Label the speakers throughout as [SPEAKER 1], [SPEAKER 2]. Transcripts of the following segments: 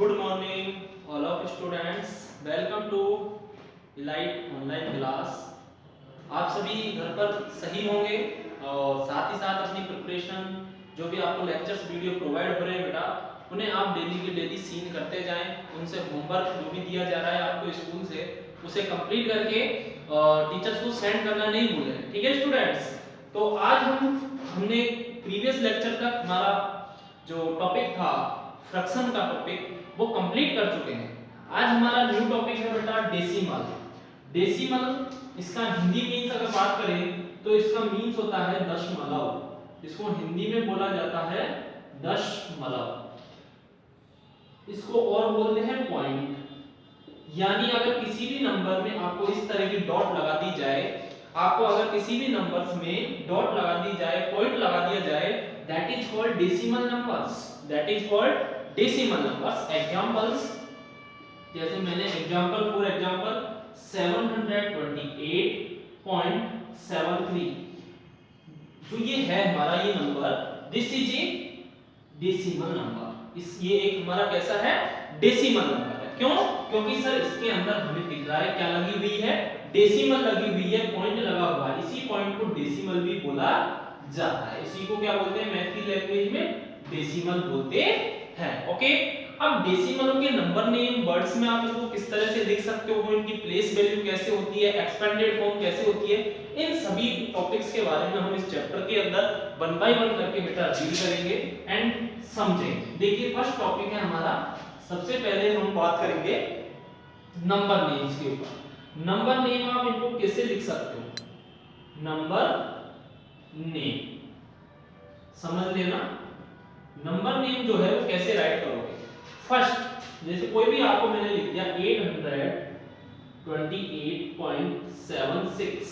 [SPEAKER 1] Good morning, all of students. Welcome to Elite online class. आप सभी घर पर सही होंगे और साथ ही साथ अपनी प्रिपरेशन जो भी आपको लेक्चर्स वीडियो प्रोवाइड हो रहे हैं बेटा, उन्हें आप डेली के डेली सीन करते जाएं। उनसे होमवर्क जो भी दिया जा रहा है आपको स्कूल से, उसे कंप्लीट करके टीचर्स को सेंड करना नहीं भूलें। ठीक है स्टूडेंट्स? तो आज हमने प्रीवियस लेक्चर तक हमारा जो टॉपिक था फ्रैक्शन का टॉपिक वो कंप्लीट कर चुके हैं। आज हमारा न्यू टॉपिक है बेटा डेसिमल। डेसिमल इसका हिंदी मीन्स अगर बात करें तो इसका मीन्स होता है दशमलव। इसको हिंदी में बोला जाता है दशमलव। इसको और बोलते हैं पॉइंट। यानी अगर किसी भी नंबर में आपको इस तरह की डॉट लगा दी जाए, आपको अगर किसी भी नंबर्स में डॉट लगा दी जाए, पॉइंट लगा दिया जाए, that is called decimal numbers. That is called decimal numbers. Examples, जैसे मैंने एग्जांपल फॉर एग्जांपल 728.73 जो ये है हमारा ये number, this is a decimal number. इस ये एक हमारा कैसा है? डेसिमल नंबर है। क्यों? क्योंकि सर इसके अंदर हमें दिख रहा है क्या लगी हुई है? डेसिमल लगी हुई है, पॉइंट लगा हुआ है। इसी पॉइंट को डेसिमल भी बोला जाता है। इसी को क्या बोलते हैं मैथ की लैंग्वेज में? डेसिमल बोलते हैं। ओके, अब डेसिमलों के नंबर नेम वर्ड्स में आप इसको किस तरह से लिख सकते हो, इनकी प्लेस वैल्यू कैसे होती है, एक्सपेंडेड फॉर्म कैसे होती है, इन सभी टॉपिक्स के बारे में हम इस चैप्टर के अंदर वन बाय वन करके बेटा डील करेंगे एंड समझेंगे। देखिए फर्स्ट टॉपिक है हमारा, सबसे पहले हम बात करेंगे नंबर नेम्स के ऊपर। नंबर नेम आप इनको कैसे लिख सकते हो? नंबर नेम समझ लेना। नंबर नेम जो है वो कैसे राइट करोगे? फर्स्ट, जैसे कोई भी आपको मैंने लिख दिया 828.76,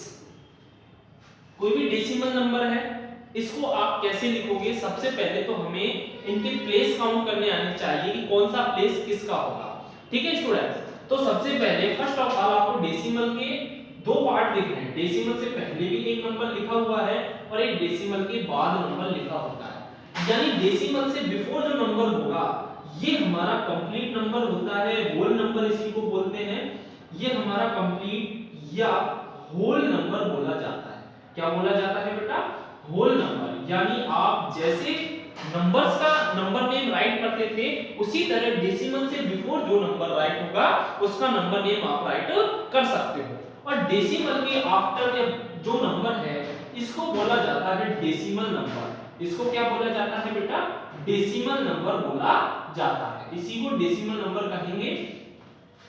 [SPEAKER 1] कोई भी डेसिमल नंबर है, इसको आप कैसे लिखोगे? सबसे पहले तो हमें इनके प्लेस काउंट करने आनी चाहिए कि कौन सा प्लेस किसका होगा। ठीक है स्टूडेंट्स? तो सबसे पहले फर्स्ट ऑफ ऑल आपको डेसिमल के दो पार्ट लिखने हैं। डेसिमल से पहले भी एक नंबर लिखा हुआ है और एक डेसिमल के बाद नंबर लिखा होता है। यानी डेसिमल से बिफोर जो नंबर होगा ये हमारा कंप्लीट नंबर होता है, होल नंबर इसी को बोलते हैं। ये हमारा कंप्लीट या होल नंबर बोला जाता है। क्या बोला जाता है बेटा? Whole number. यानी आप जैसे नंबर्स का नंबर नेम राइट करते थे उसी तरह डेसिमल से बिफोर जो नंबर राइट होगा उसका नंबर नेम आप राइट कर सकते हो। और डेसिमल के आफ्टर जो नंबर है इसको बोला जाता है डेसिमल नंबर। इसको क्या बोला जाता है बेटा? डेसिमल नंबर बोला जाता है। इसी को डेसिमल नंबर कहेंगे।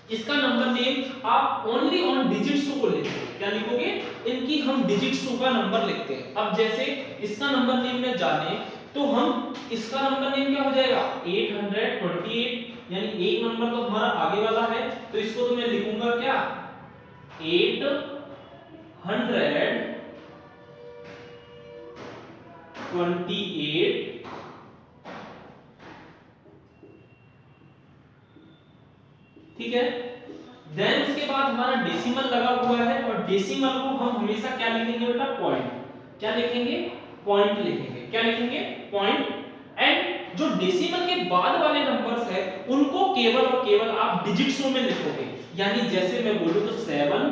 [SPEAKER 1] इसका नंबर नेम आप ओनली ऑन डिजिट्स को लिखोगे। क्या लिखोगे? इनकी हम डिजिट्स का नंबर लिखते हैं। अब जैसे इसका नंबर नेम में जाने तो हम इसका नंबर नेम क्या हो जाएगा? 828, यानी एक नंबर तो हमारा आगे वाला है तो इसको तो मैं लिखूंगा क्या? 828। ठीक है, देन उसके बाद हमारा डेसिमल लगा हुआ है और डेसिमल को हम हमेशा क्या लिखेंगे बेटा? पॉइंट। क्या लिखेंगे? पॉइंट लिखेंगे। क्या लिखेंगे? पॉइंट। एंड जो डेसिमल के बाद वाले नंबर्स है उनको केवल और केवल आप डिजिट्सों में लिखोगे। यानी जैसे मैं बोलूं तो 7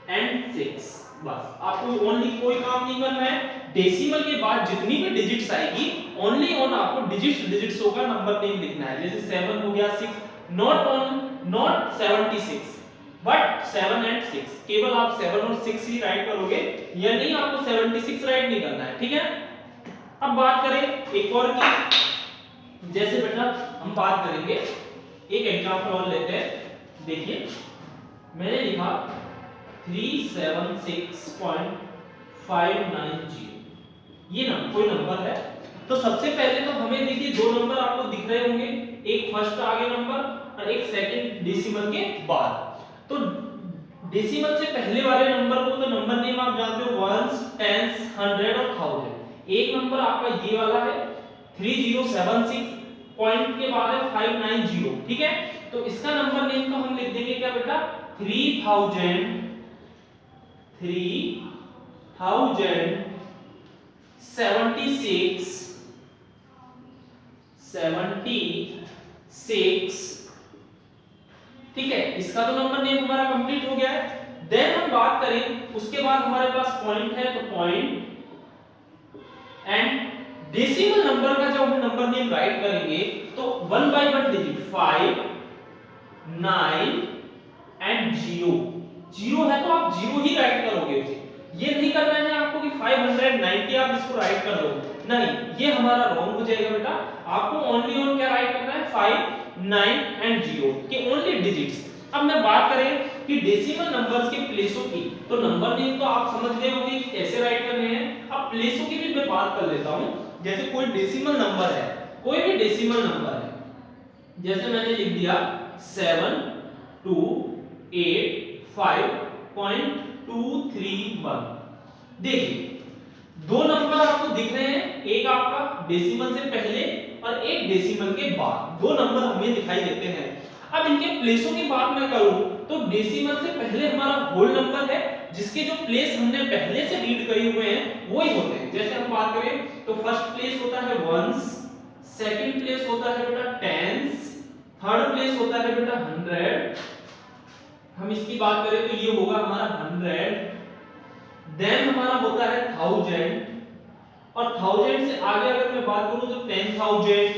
[SPEAKER 1] एंड 6, बस। आपको ओनली कोई काम नहीं करना है। डेसिमल के बाद जितनी भी डिजिट्स आएगी ओनली ऑन आपको डिजिट्सों का नंबर नेम लिखना है। जैसे 7 हो गया, 6, not 76 बट 7 एंड 6। केवल आप 7 और 6 ही राइट करोगे, या नहीं आपको 76 राइट नहीं करना है। ठीक है, अब बात करें एक और की। जैसे बेटा हम बात करेंगे, एक एग्जांपल और लेते हैं। देखिए मैंने लिखा 376.590, ये ना कोई नंबर है। तो सबसे पहले तो हमें देखिए दो नंबर आपको दिख रहे होंगे, एक फर्स्ट आगे नंबर और एक सेकंड डेसिमल के बाद। तो डेसिमल से पहले वाले नंबर को तो नंबर नेम आप जानते हो, वंस, टेंस, 100 और 1000। एक नंबर आपका ये वाला है 3076, पॉइंट के बाद है 590। ठीक है, तो इसका नंबर नेम तो हम लिख देंगे क्या बेटा? 3076 6, ठीक है, इसका तो नंबर नेम हमारा कंप्लीट हो गया है। देन हम बात करें उसके बाद हमारे पास पॉइंट है, तो पॉइंट एंड डेसिमल नंबर का जब हम नंबर नेम राइट करेंगे तो 1 बाय 1 डिजिट 5, 9 एंड 0 है तो आप 0 ही राइट करोगे उसे। ये नहीं करना है आपको कि 590 आप इसको राइट कर दो, नहीं, ये हमारा रॉन्ग हो जाएगा बेटा। आपको ओनली ऑन क्या राइट करना है, 5, 9 एंड 0 के ओनली डिजिट्स। अब मैं बात करें कि डेसिमल नंबर्स के प्लेसों की, तो नंबर नेम तो आप समझ गए होंगे कि कैसे राइट करने हैं। अब प्लेसों की भी मैं बात कर लेता हूं। जैसे कोई डेसिमल नंबर है, कोई भी डेसिमल नंबर है, जैसे मैंने लिख दिया 72855.231। देखिए दो नंबर आपको दिख रहे हैं, एक आपका डेसिमल से पहले और एक डेसिमल के बाद, दो नंबर हमें दिखाई देते हैं। अब इनके प्लेसों की बात मैं करूं तो डेसिमल से पहले हमारा होल नंबर है, जिसके जो प्लेस हमने पहले से रीड करे हुए हैं वही होते हैं। जैसे हम बात करें तो फर्स्ट प्लेस होता है वंस, सेकंड प्लेस होता है बेटा टेंस, थर्ड प्लेस होता है बेटा 100। हम इसकी बात करें तो ये होगा हमारा 100। देन हमारा होता है 1000, और 1000 से आगे अगर मैं बात करूं तो 10,000,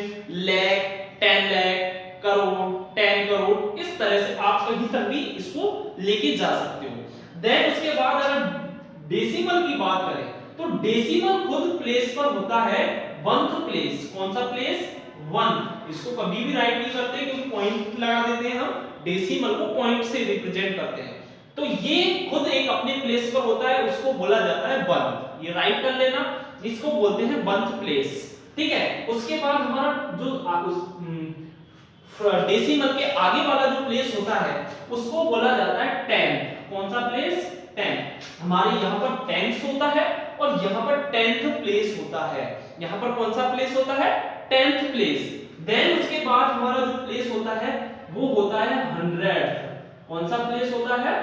[SPEAKER 1] लाख, 10 लाख, करोड़, 10 करोड़, इस तरह से आप कहीं तक भी इसको लेके जा सकते हो। देन उसके बाद अगर डेसिमल की बात करें तो डेसिमल खुद प्लेस पर होता है 1th प्लेस। कौन सा प्लेस, 1। इसको कभी भी राइट नहीं करते क्योंकि पॉइंट लगा देते हैं हम, डेसिमल को पॉइंट से रिप्रेजेंट करते हैं। तो ये खुद एक अपने प्लेस पर होता है, उसको बोला जाता है 1। ये राइट कर लेना, इसको बोलते हैं 1th प्लेस, ठीक है। उसके बाद हमारा जो डेसिमल के आगे वाला जो प्लेस होता है उसको बोला जाता है 10th। कौन सा प्लेस, 10th। हमारे यहाँ पर 10th होता है और यहाँ पर 10th प्लेस होता है। यहाँ पर कौन सा प्लेस होता है, 10th प्लेस। देन उसके बाद हमारा जो प्लेस होता है वो होता है 100th। कौन सा प्लेस होता है,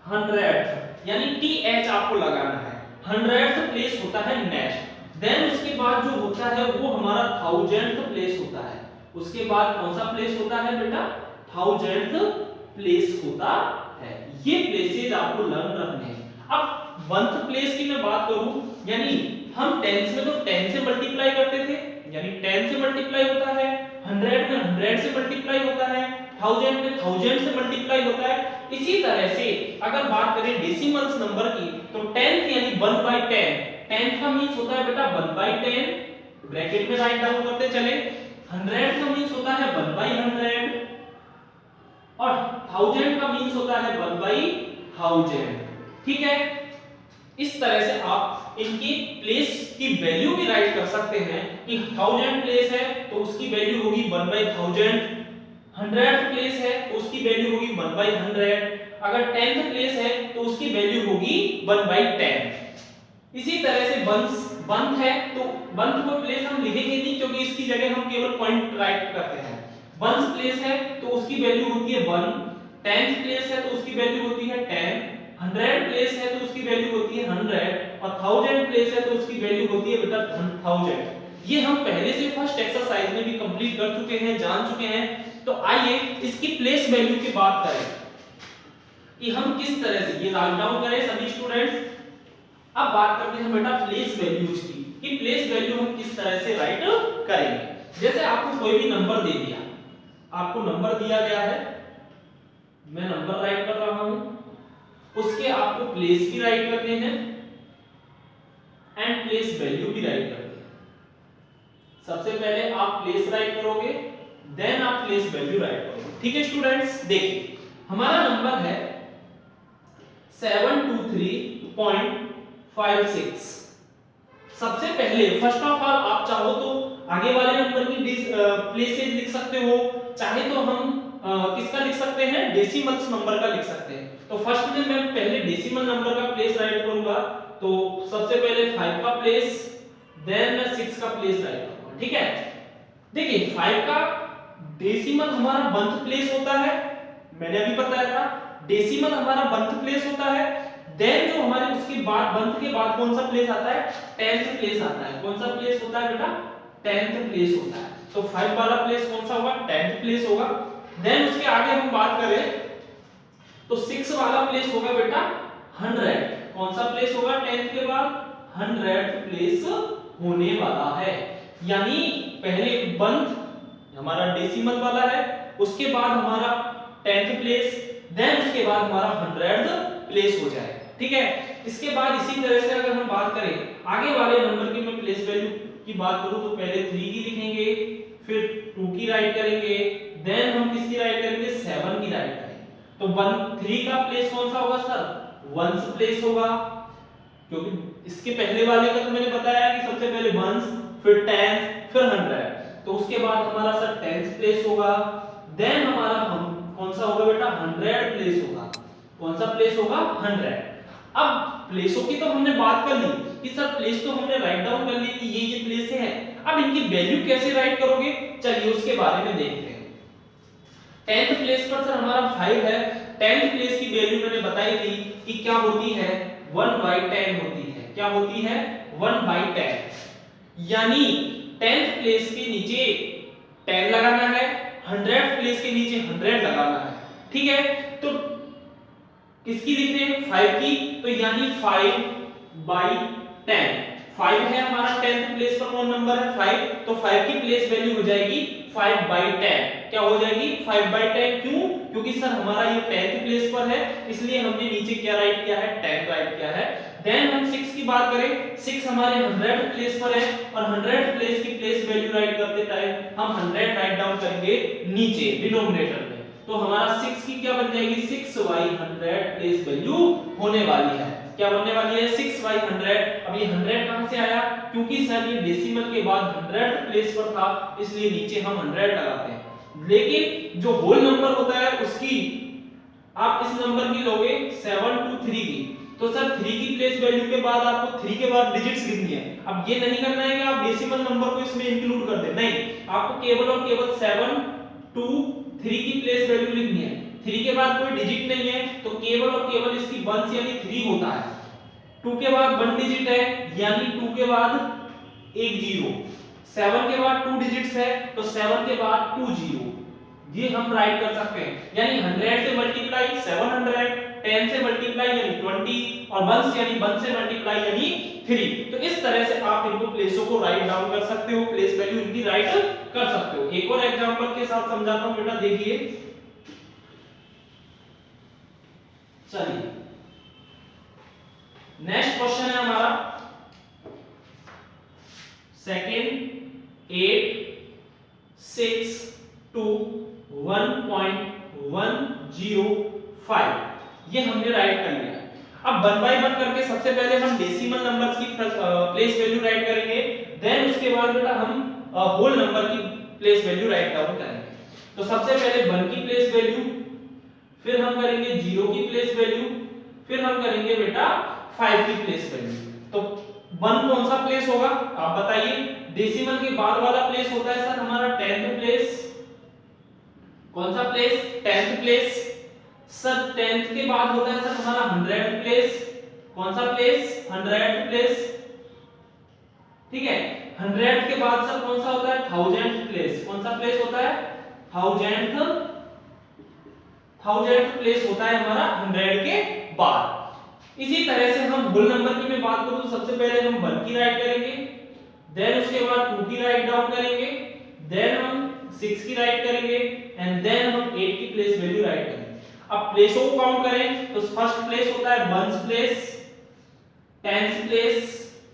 [SPEAKER 1] 100th, यानी TH आपको लगाना है। 100th प्लेस होता है नेक्स्ट। देन उसके बाद जो होता है वो हमारा 1000th प्लेस होता है। उसके बाद कौन सा प्लेस होता है बेटा, 1000th प्लेस होता है। ये प्लेसेस आपको लर्न रखने हैं। अब 1th प्लेस की मैं बात करूं, यानी हम 10 में तो 10 से मल्टीप्लाई करते थे, यानी 10 से मल्टीप्लाई होता है, 100 में 100 से मल्टीप्लाई होता है, 1000 में 1000 से मल्टीप्लाई होता है। इसी तरह से अगर बात करें डेसिमल्स नंबर की तो 10th यानी 1/10, 10th का मींस होता है बेटा 1/10, ब्रैकेट में राइट डाउन करते चले। 100 का मींस होता है 1/100 और 1000 का मींस होता है 1/1000, ठीक है। इस तरह से आप इनकी प्लेस की वैल्यू भी राइट कर सकते हैं कि 1000 प्लेस है तो उसकी वैल्यू होगी 1/1000, 100th प्लेस है तो उसकी वैल्यू होगी 1/100, अगर 10th प्लेस है तो उसकी वैल्यू होगी 1/10। इसी तरह से बंथ है तो बंथ को प्लेस हम लिखेंगे नहीं क्योंकि इसकी जगह हम केवल पॉइंट राइट करते हैं। वंस प्लेस है तो उसकी वैल्यू होती है 1, 10th प्लेस है तो उसकी वैल्यू होती है 10, 100 प्लेस है तो उसकी वैल्यू होती है 100 और 1000 प्लेस है तो उसकी वैल्यू होती है बेटा 1000। ये हम पहले से फर्स्ट एक्सरसाइज में भी कंप्लीट कर चुके हैं, जान चुके हैं। तो आइए इसकी प्लेस वैल्यू की बात करें कि हम किस तरह से ये राइट डाउन करें सभी स्टूडेंट्स। अब बात करते हैं बेटा प्लेस वैल्यूज की कि प्लेस वैल्यू हम किस तरह से राइट करेंगे। जैसे आपको कोई भी नंबर दे दिया, आपको नंबर दिया गया है, मैं नंबर राइट कर रहा हूं, उसके आपको प्लेस भी राइट करने हैं एंड प्लेस वैल्यू भी राइट करनी है। सबसे पहले आप प्लेस राइट करोगे, देन आप प्लेस वैल्यू राइट करोगे, ठीक है स्टूडेंट्स। देखिए हमारा नंबर है 723.56। सबसे पहले फर्स्ट ऑफ ऑल आप चाहो तो आगे वाले नंबर की प्लेसेस लिख सकते हो, चाहे तो हम किसका लिख सकते हैं, डेसिमल्स नंबर का लिख सकते हैं। तो फर्स्ट में मैं पहले डेसिमल नंबर का प्लेस राइट करूंगा, तो सबसे पहले 5 का प्लेस, देन मैं 6 का प्लेस राइट करूंगा, ठीक है। देखिए 5 का डेसिमल हमारा 1th प्लेस होता है, मैंने अभी बताया था डेसिमल हमारा 1th प्लेस होता है। देन जो हमारे उसके बाद 1th के बाद कौन सा प्लेस आता है, 10th प्लेस आता है। कौन सा प्लेस होता है बेटा, 10th प्लेस होता है। तो 5 वाला प्लेस कौन सा होगा, 10th प्लेस होगा। देन उसके आगे हम बात करें तो 6 वाला प्लेस होगा बेटा 100। कौन सा प्लेस होगा 10th के बाद, 100th प्लेस होने वाला है। यानी पहले 1 हमारा डेसिमल वाला है, उसके बाद हमारा 10th प्लेस, देन उसके बाद हमारा 100th प्लेस हो जाएगा। ठीक है, इसके बाद इसी तरह से अगर हम बात करें आगे वाले नंबर की, मैं प्लेस वैल्यू की बात करूं तो पहले 3 की लिखेंगे, फिर 2 की राइट करेंगे, देन हम किसकी राइट करेंगे, 7 की राइट करेंगे। तो 3 का प्लेस कौन सा होगा सर, 1st प्लेस होगा, क्योंकि इसके पहले वाले का तो मैंने बताया कि सबसे पहले 1 फिर 10 फिर 100, तो उसके बाद हमारा सर 10th प्लेस होगा। देन हमारा हम कौन सा होगा बेटा, 100 प्लेस होगा। कौन सा प्लेस होगा, 100। अब प्लेसों की तो हमने बात कर ली कि सर प्लेस तो हमने राइट डाउन कर ली कि ये प्लेस है, अब इनकी वैल्यू कैसे राइट करोगे, चलिए उसके बारे में देखते हैं। 10th प्लेस पर सर हमारा 5 है, 10th प्लेस की वैल्यू मैंने बताई थी कि क्या होती है, 1/10 होती है। क्या होती है, 1/10। यानी 10th प्लेस के नीचे 10 लगाना है, 100th प्लेस के नीचे 100 लगाना है। ठीक है, तो किसकी लिख रहे हैं, 5 की, तो यानी 5/10। 5 है हमारा 10th प्लेस पर कौन नंबर है, 5, तो 5 की प्लेस वैल्यू हो जाएगी 5/10। क्या हो जाएगी, 5/10। क्यों, क्योंकि सर हमारा ये 10th प्लेस पर है, इसलिए हमने नीचे क्या राइट किया है, 10 राइट किया है। देन हम 6 की बात करें, 6 हमारे 100th प्लेस पर है, और 100th प्लेस की प्लेस वैल्यू राइट करते टाइम हम 100 राइट डाउन करेंगे नीचे डिनोमिनेटर में, तो हमारा 6 की क्या बन जाएगी, 6/100 प्लेस वैल्यू होने वाली है। क्या बनने वाली है, 6/100। अब ये 100 कहां से आया, क्योंकि सर ये डेसिमल के बाद 100th प्लेस पर था, इसलिए नीचे हम 100 लगाते हैं। लेकिन जो होल नंबर होता है उसकी आप इस नंबर की लोगे 7 to 3 की, तो सर 3 की प्लेस वैल्यू के बाद आपको 3 के बाद डिजिट्स लिखनी है। अब ये नहीं करना है कि आप डेसिमल नंबर को इसमें इंक्लूड कर दें, नहीं, आपको केवल और केवल 7 to 3 की प्लेस वैल्यू लिखनी है। 3 के बाद कोई डिजिट नहीं है, तो केवल और केवल इसकी 1 यानी 3 होता है। 2 के बाद 1 डिजिट है, यानी 2 के बाद एक 0। 7 के बाद 2 डिजिट्स है, तो 7 के बाद 2 0। ये हम राइट कर सकते हैं, यानी 100 से मल्टीप्लाई 700, 10 से मल्टीप्लाई यानी 20, और 1 से यानी 1 से मल्टीप्लाई यानी 3। तो इस तरह से आप इनको प्लेसों को राइट डाउन कर सकते हो, प्लेस वैल्यू इनकी राइट कर सकते हो। एक और एग्जांपल के साथ समझाता हूं बेटा, देखिए। चलिए नेक्स्ट क्वेश्चन है हमारा सेकंड 8 6 2 1.105, ये हमने राइट कर लिया। अब 1 बाय 1 करके सबसे पहले हम डेसिमल नंबर्स की प्लेस वैल्यू राइट करेंगे, देन उसके बाद बेटा हम होल नंबर की प्लेस वैल्यू राइट डाउन करेंगे। तो सबसे पहले 1 की प्लेस वैल्यू, फिर हम करेंगे 0 की प्लेस वैल्यू, फिर हम करेंगे बेटा 5 की प्लेस वैल्यू। तो 1 कौन सा प्लेस होगा आप बताइए, डेसिमल के बाद वाला प्लेस होता है सर हमारा 10th प्लेस। कौन सा place, 10th place. Sir 10th के बाद होता है सर हमारा 100th प्लेस। कौन सा प्लेस, 100th प्लेस। ठीक है, 100th के बाद सर कौन सा होता है, 1000th प्लेस। कौन सा प्लेस होता है, 1000th प्लेस होता है हमारा 100 के बाद। इसी तरह से हम होल नंबर की मैं बात करूं तो सबसे पहले हम 1 की राइट करेंगे, देन उसके बाद 2 की राइट डाउन करेंगे, देन हम 6 की राइट करेंगे, एंड देन हम 8 की प्लेस वैल्यू राइट करेंगे। अब प्लेसों को काउंट करें तो फर्स्ट प्लेस होता है 1th प्लेस, 10th प्लेस,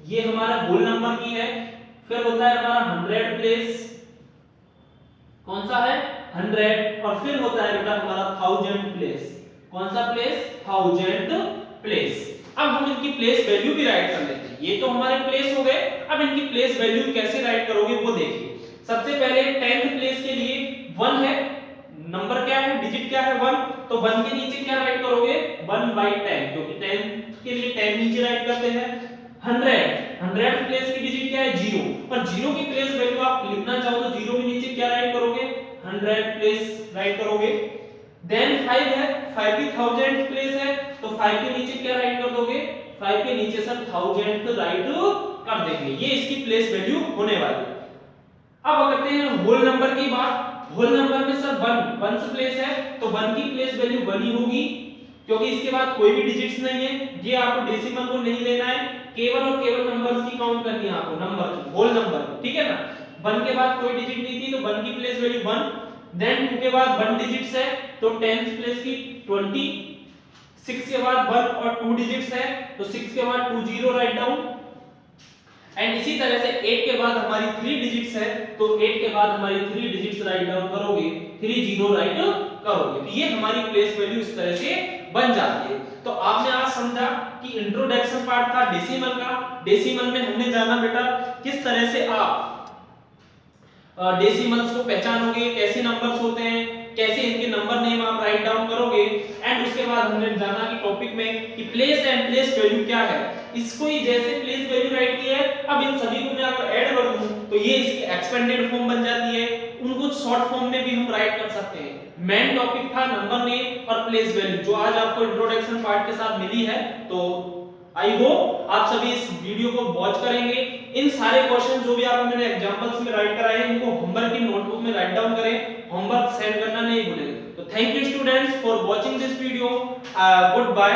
[SPEAKER 1] ये हमारा होल नंबर की है। फिर होता है हमारा 100 प्लेस, कौन सा है 100, और फिर होता है बेटा हमारा 1000 प्लेस। कौन सा प्लेस, 1000 प्लेस। अब हम इनकी प्लेस वैल्यू भी राइट कर लेते हैं। ये तो हमारे प्लेस हो गए, अब इनकी प्लेस वैल्यू कैसे राइट करोगे वो देखिए। सबसे पहले 10th प्लेस के लिए 1 है, नंबर क्या है, डिजिट क्या है 1, तो 1 के नीचे क्या राइट करोगे 1/10, क्योंकि 10 के लिए 10 नीचे राइट करते हैं। 100th प्लेस की डिजिट क्या है 0, पर 0 की प्लेस वैल्यू आप लिखना चाहो तो 0 के नीचे क्या राइट करोगे 100 प्लेस राइट करोगे। देन 5 है, 5 की 1000th प्लेस है, तो 5 के नीचे क्या राइट कर दोगे, 5 के नीचे सर 1000th राइट कर देंगे। ये इसकी प्लेस वैल्यू होने वाली है। अब करते हैं होल नंबर की बात। होल नंबर में सर 1 वंस प्लेस है तो 1 की प्लेस वैल्यू 1 ही होगी, क्योंकि इसके बाद कोई भी डिजिट्स नहीं है। ये आपको डेसिमल को नहीं लेना है, केवल और केवल नंबर्स की काउंट करनी है आपको, नंबर की, होल नंबर, ठीक है ना। 1 के बाद कोई डिजिट नहीं थी तो 1 की प्लेस वैल्यू 1, देन 2 के बाद 1 डिजिट्स है तो 10 प्लेस की 20, 6 के बाद 1 और 2 डिजिट्स है तो 6 के बाद 2 0 राइट डाउन, एंड इसी तरह से 8 के बाद हमारी 3 डिजिट्स है तो 8 के बाद हमारी 3 डिजिट्स राइट डाउन करोगे, 3 0 राइट करोगे, तो ये हमारी प्लेस वैल्यू इस तरह से बन जाती है। तो आपने आज समझा कि इंट्रोडक्शन पार्ट था डेसिमल का। डेसिमल में हमने जाना बेटा किस तरह से आप डेसिमल्स को पहचानोगे, कैसे नंबर्स होते हैं, कैसे इनके नंबर नेम आप राइट डाउन करोगे, एंड उसके बाद हमने जाना कि टॉपिक में कि प्लेस एंड प्लेस वैल्यू क्या है। इसको ही जैसे प्लेस वैल्यू राइट की है, अब इन सभी को मैं अगर ऐड कर दूं तो ये इसकी एक्सपेंडेड फॉर्म बन जाती है, उनको शॉर्ट फॉर्म में भी हम राइट कर सकते हैं। मेन टॉपिक था नंबर नेम और प्लेस वैल्यू, जो आज आपको इंट्रोडक्शन पार्ट के साथ मिली है। तो आई होप आप सभी इस वीडियो को वॉच करेंगे। इन सारे क्वेश्चन जो भी आपको मैंने एग्जांपल्स में राइट कराए हैं, इनको होमवर्क की नोटबुक में राइट डाउन करें, होमवर्क सेंड करना नहीं भूलें। तो thank you students for watching this video, good bye.